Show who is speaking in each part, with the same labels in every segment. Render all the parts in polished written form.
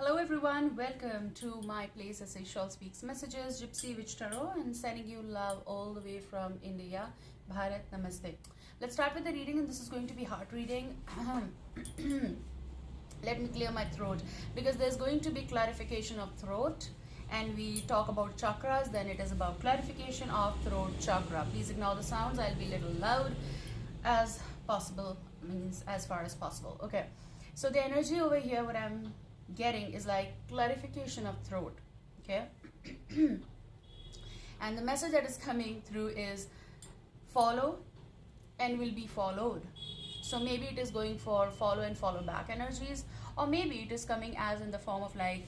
Speaker 1: Hello everyone, welcome to my place as Ishal Speaks Messages, Gypsy Witch Tarot, and sending you love all the way from India. Bharat Namaste. Let's start with the reading, and this is going to be heart reading. Let me clear my throat because there's going to be clarification of throat, and we talk about chakras, then it is about clarification of throat chakra. Please ignore the sounds, I'll be a little loud as possible, means as far as possible. Okay, so the energy over here, what I'm getting is like clarification of throat. Okay. And the message that is coming through is follow and will be followed. So maybe it is going for follow and follow back energies, or maybe it is coming as in the form of like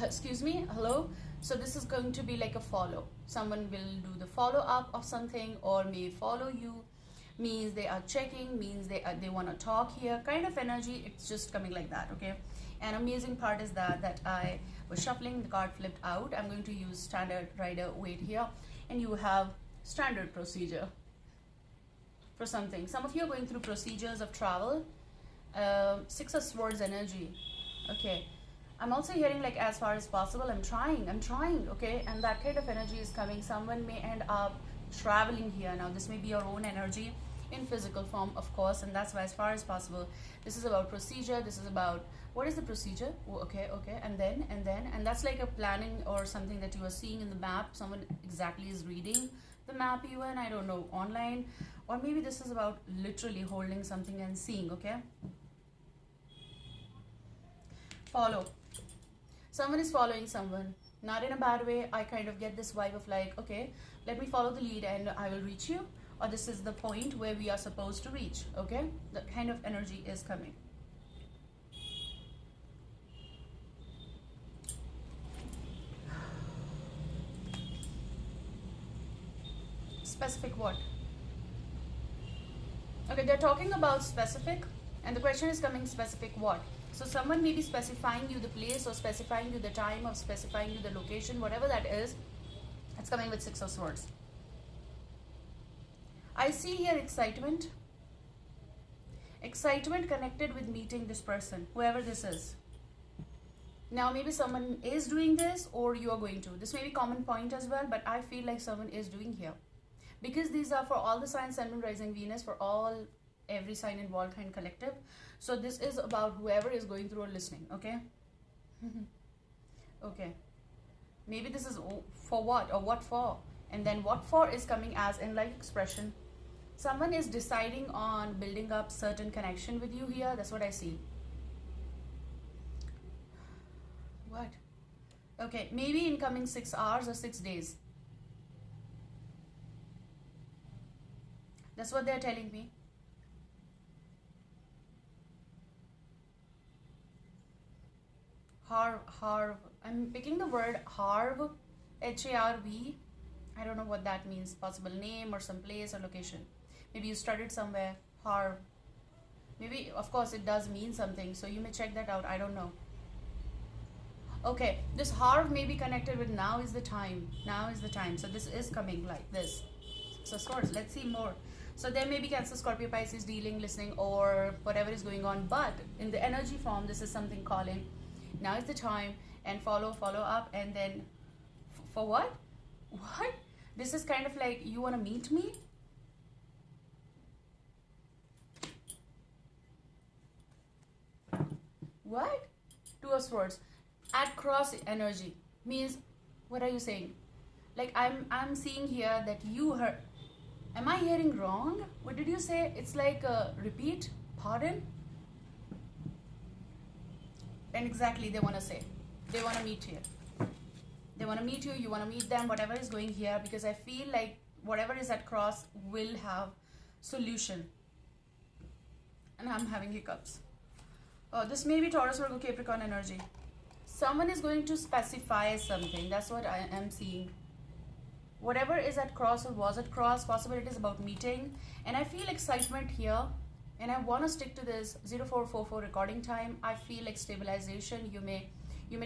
Speaker 1: excuse me, hello. So this is going to be like a follow. Someone will do the follow up of something, or may follow you, means they are checking, means they want to talk here, kind of energy. It's just coming like that. Okay. And amazing part is that I was shuffling, the card flipped out. I'm going to use standard rider weight here, and you have standard procedure for something. Some of you are going through procedures of travel. Six of Swords energy. Okay, I'm also hearing like as far as possible. I'm trying. Okay, and that kind of energy is coming. Someone may end up traveling here. Now this may be your own energy in physical form, of course, and that's why as far as possible. This is about procedure. This is about what is the procedure. Oh, okay, and then and that's like a planning or something that you are seeing in the map. Someone exactly is reading the map even, I don't know, online, or maybe this is about literally holding something and seeing. Okay, follow. Someone is following someone, not in a bad way. I kind of get this vibe of like, okay, let me follow the lead and I will reach you, or this is the point where we are supposed to reach. Okay, that kind of energy is coming. Specific what? Okay, they're talking about specific, and the question is coming, specific what? So someone may be specifying you the place, or specifying you the time, or specifying you the location, whatever that is. It's coming with Six of Swords. I see here excitement. Excitement connected with meeting this person, whoever this is. Now maybe someone is doing this, or you are going to. This may be common point as well, but I feel like someone is doing here. Because these are for all the signs, Sun, Moon, Rising, Venus, for every sign involved, kind collective. So this is about whoever is going through or listening. Okay. Okay, maybe this is for what, or what for, and then what for is coming as in like expression. Someone is deciding on building up certain connection with you here. That's what I see. What? Okay, maybe in coming 6 hours or 6 days. That's what they're telling me. Harv. I'm picking the word Harv, Harv. I don't know what that means. Possible name or some place or location. Maybe you studied somewhere. Harv. Maybe, of course, it does mean something. So you may check that out. I don't know. Okay, this Harv may be connected with now is the time. Now is the time. So this is coming like this. So Swords. Let's see more. So there may be Cancer, Scorpio, Pisces dealing, listening, or whatever is going on. But in the energy form, this is something calling. Now is the time, and follow up, and then for what? What? This is kind of like, you want to meet me? What? Two of Swords. At cross energy means, what are you saying? Like I'm seeing here that you heard. Am I hearing wrong? What did you say? It's like a repeat, pardon. And exactly they want to say, they want to meet here. They want to meet you, you want to meet them, whatever is going here, because I feel like whatever is at cross will have solution. And I'm having hiccups. Oh, this may be Taurus, Virgo, Capricorn energy. Someone is going to specify something. That's what I am seeing. Whatever is at cross or was at cross, possibilities about meeting. And I feel excitement here. And I want to stick to this 0444 recording time. I feel like stabilization. You may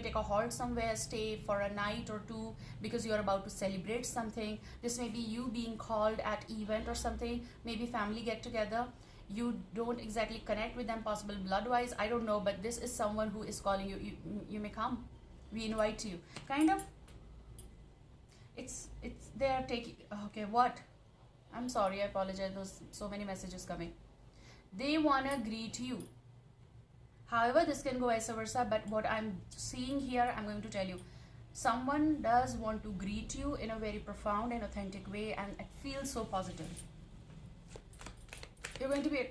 Speaker 1: take a halt somewhere, stay for a night or two because you are about to celebrate something. This may be you being called at event or something, maybe family get together. you don't exactly connect with them, possible blood wise, I don't know, but this is someone who is calling you. You may come, we invite you, kind of. It's they are taking, okay, what, I'm sorry, I apologize, there's so many messages coming. They want to greet you. However, this can go vice versa, but what I'm seeing here, I'm going to tell you, someone does want to greet you in a very profound and authentic way, and it feels so positive. You're going to be,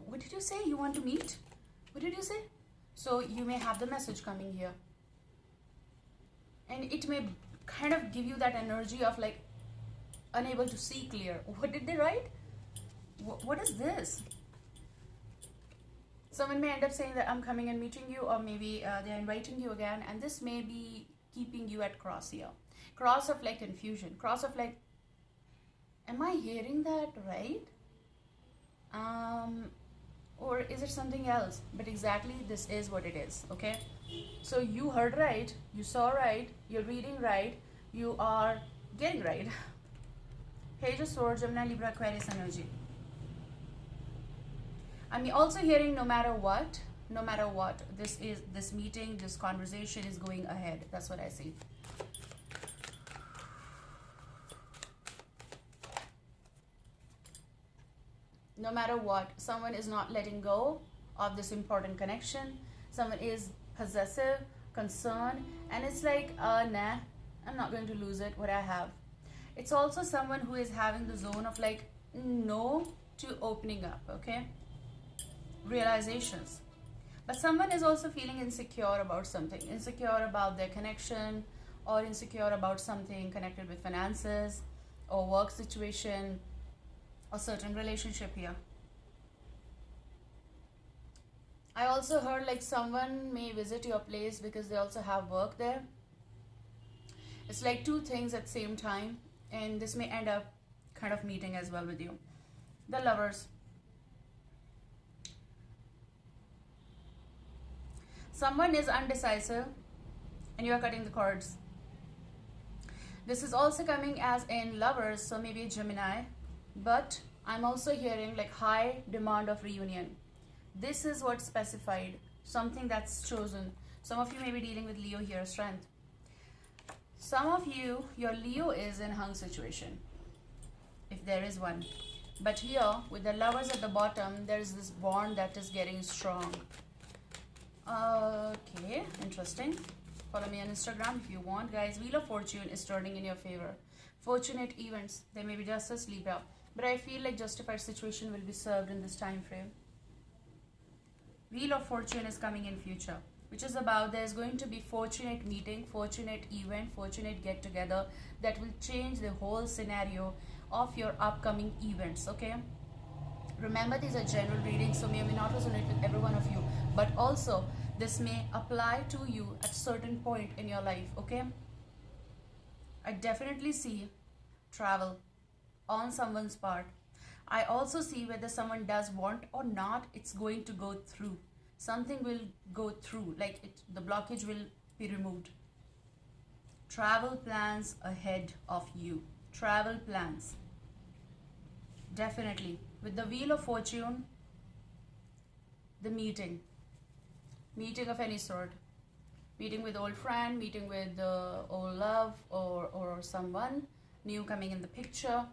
Speaker 1: what did you say? You want to meet? What did you say? So you may have the message coming here, and it may kind of give you that energy of like unable to see clear. What did they write? What is this? Someone may end up saying that I'm coming and meeting you, or maybe they're inviting you again, and this may be keeping you at cross here. Cross of like confusion, cross of like, am I hearing that right? Or is it something else? But exactly this is what it is, okay? So you heard right, you saw right, you're reading right, you are getting right. Page of Swords, Gemini, Libra, Aquarius energy. I'm also hearing no matter what, this meeting, this conversation is going ahead. That's what I see. No matter what, someone is not letting go of this important connection. Someone is possessive, concerned, and it's like, nah, I'm not going to lose it, what I have. It's also someone who is having the zone of like, no to opening up, okay? Realizations. But someone is also feeling insecure about something, insecure about their connection, or insecure about something connected with finances or work situation or certain relationship here. I also heard like someone may visit your place because they also have work there. It's like two things at the same time, and this may end up kind of meeting as well with you. The Lovers. Someone is undecisive and you are cutting the cords. This is also coming as in Lovers, so maybe Gemini, but I'm also hearing like high demand of reunion. This is what's specified, something that's chosen. Some of you may be dealing with Leo here, Strength. Some of you, your Leo is in hung situation, if there is one. But here, with the Lovers at the bottom, there is this bond that is getting strong. Okay, interesting. Follow me on Instagram if you want, guys. Wheel of Fortune is turning in your favor. Fortunate events, there may be justice, Libra, but I feel like justified situation will be served in this time frame. Wheel of Fortune is coming in future, which is about there's going to be fortunate meeting, fortunate event, fortunate get together that will change the whole scenario of your upcoming events, okay? Remember, these are general readings, so may or may not resonate with every one of you, but also this may apply to you at certain point in your life, okay? I definitely see travel on someone's part. I also see whether someone does want or not, it's going to go through. Something will go through, like the blockage will be removed. Travel plans ahead of you. Travel plans. Definitely. With the Wheel of Fortune, the meeting. Meeting of any sort. Meeting with old friend, meeting with old love, or someone new coming in the picture.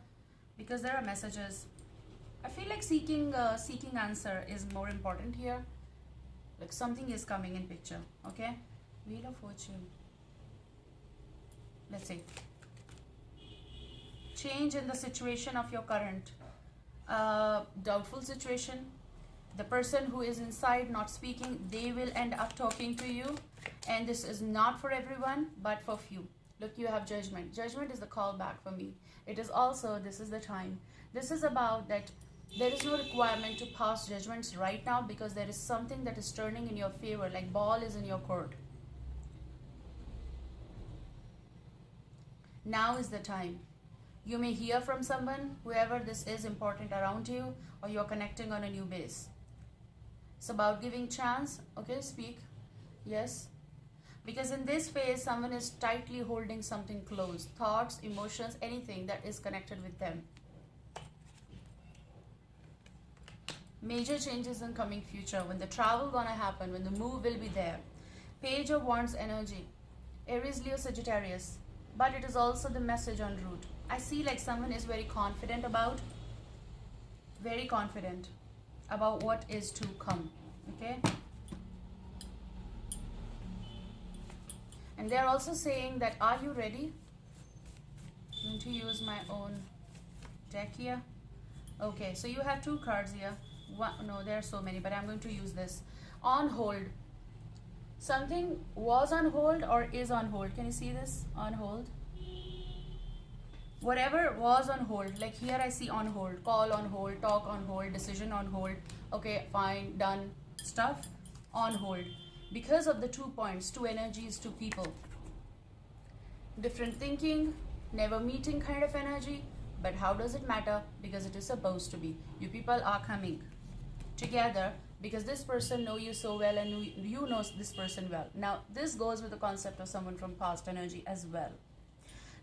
Speaker 1: Because there are messages. I feel like seeking answer is more important here. Like something is coming in picture, okay? Wheel of Fortune. Let's see. Change in the situation of your current doubtful situation. The person who is inside not speaking, they will end up talking to you. And this is not for everyone, but for few. Look, you have Judgment. Judgment is the callback for me. It is also, this is the time. This is about that there is no requirement to pass judgments right now because there is something that is turning in your favor, like ball is in your court. Now is the time. You may hear from someone, whoever this is important around you, or you're connecting on a new base. It's about giving chance. Okay, speak. Yes. Because in this phase, someone is tightly holding something close. Thoughts, emotions, anything that is connected with them. Major changes in coming future, when the travel gonna happen, when the move will be there. Page of Wands energy, Aries, Leo, Sagittarius. But it is also the message en route. I see like someone is very confident about what is to come. Okay. And they're also saying that, are you ready? I'm going to use my own deck here. Okay, so you have two cards here. No, there are so many, but I'm going to use this. On hold. Something was on hold or is on hold. Can you see this? On hold. Whatever was on hold, like here I see on hold, call on hold, talk on hold, decision on hold. Okay, fine, done, stuff on hold. Because of the 2 points, 2 energies, 2 people. Different thinking, never meeting kind of energy. But how does it matter? Because it is supposed to be. You people are coming together because this person know you so well and you know this person well. Now, this goes with the concept of someone from past energy as well.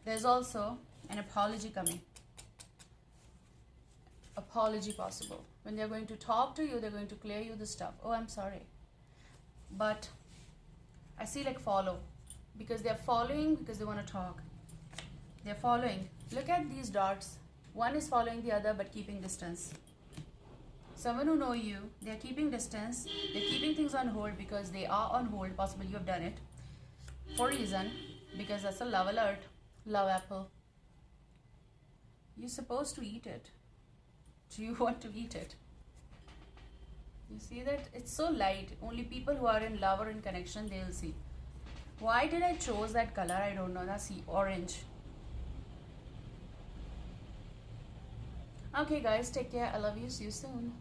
Speaker 1: There's also an apology coming. Apology possible. When they're going to talk to you, they're going to clear you the stuff. Oh, I'm sorry. But I see like follow. Because they're following because they want to talk. They're following. Look at these dots. One is following the other but keeping distance. Someone who know you, they're keeping distance. They're keeping things on hold because they are on hold. Possibly you have done it for a reason. Because that's a love alert. Love apple. You're supposed to eat it. Do you want to eat it? You see that? It's so light. Only people who are in love or in connection, they'll see. Why did I chose that color? I don't know. That's orange. Okay guys, take care. I love you. See you soon.